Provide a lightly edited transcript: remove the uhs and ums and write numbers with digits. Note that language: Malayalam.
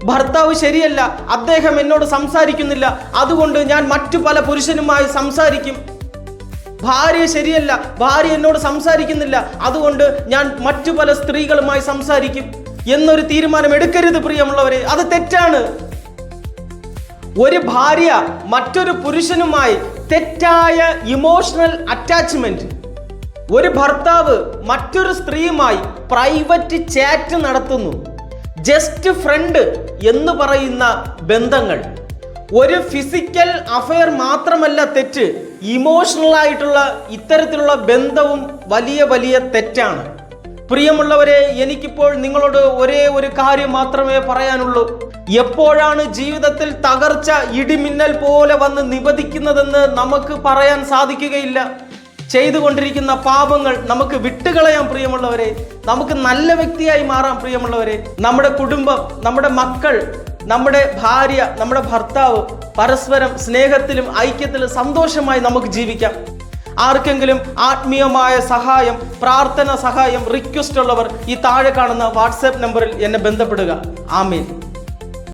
ഭർത്താവ് ശരിയല്ല, അദ്ദേഹം എന്നോട് സംസാരിക്കുന്നില്ല, അതുകൊണ്ട് ഞാൻ മറ്റു പല പുരുഷനുമായി സംസാരിക്കും. ഭാര്യ ശരിയല്ല, ഭാര്യ എന്നോട് സംസാരിക്കുന്നില്ല, അതുകൊണ്ട് ഞാൻ മറ്റു പല സ്ത്രീകളുമായി സംസാരിക്കും എന്നൊരു തീരുമാനം എടുക്കരുത് പ്രിയമുള്ളവരെ. അത് തെറ്റാണ്. ഒരു ഭാര്യ മറ്റൊരു പുരുഷനുമായി തെറ്റായ ഇമോഷണൽ അറ്റാച്ച്മെന്റ്, ഒരു ഭർത്താവ് മറ്റൊരു സ്ത്രീയുമായി പ്രൈവറ്റ് ചാറ്റ് നടത്തുന്നു, ജസ്റ്റ് ഫ്രണ്ട് എന്ന് പറയുന്ന ബന്ധങ്ങൾ, ഒരു ഫിസിക്കൽ അഫെയർ മാത്രമല്ല തെറ്റ്, ഇമോഷണൽ ആയിട്ടുള്ള ഇത്തരത്തിലുള്ള ബന്ധവും വലിയ വലിയ തെറ്റാണ്. പ്രിയമുള്ളവരെ, എനിക്കിപ്പോൾ നിങ്ങളോട് ഒരേ ഒരു കാര്യം മാത്രമേ പറയാനുള്ളൂ. എപ്പോഴാണ് ജീവിതത്തിൽ തകർച്ച ഇടിമിന്നൽ പോലെ വന്ന് നിപതിക്കുന്നതെന്ന് നമുക്ക് പറയാൻ സാധിക്കുകയില്ല. ചെയ്തുകൊണ്ടിരിക്കുന്ന പാപങ്ങൾ നമുക്ക് വിട്ടുകളയാം പ്രിയമുള്ളവരെ. നമുക്ക് നല്ല വ്യക്തിയായി മാറാം പ്രിയമുള്ളവരെ. നമ്മുടെ കുടുംബം, നമ്മുടെ മക്കൾ, നമ്മുടെ ഭാര്യ, നമ്മുടെ ഭർത്താവ് പരസ്പരം സ്നേഹത്തിലും ഐക്യത്തിലും സന്തോഷമായി നമുക്ക് ജീവിക്കാം. ആർക്കെങ്കിലും ആത്മീയമായ സഹായം, പ്രാർത്ഥന സഹായം റിക്വസ്റ്റ് ഉള്ളവർ ഈ താഴെ കാണുന്ന വാട്സാപ്പ് നമ്പറിൽ എന്നെ ബന്ധപ്പെടുക. ആമേൻ.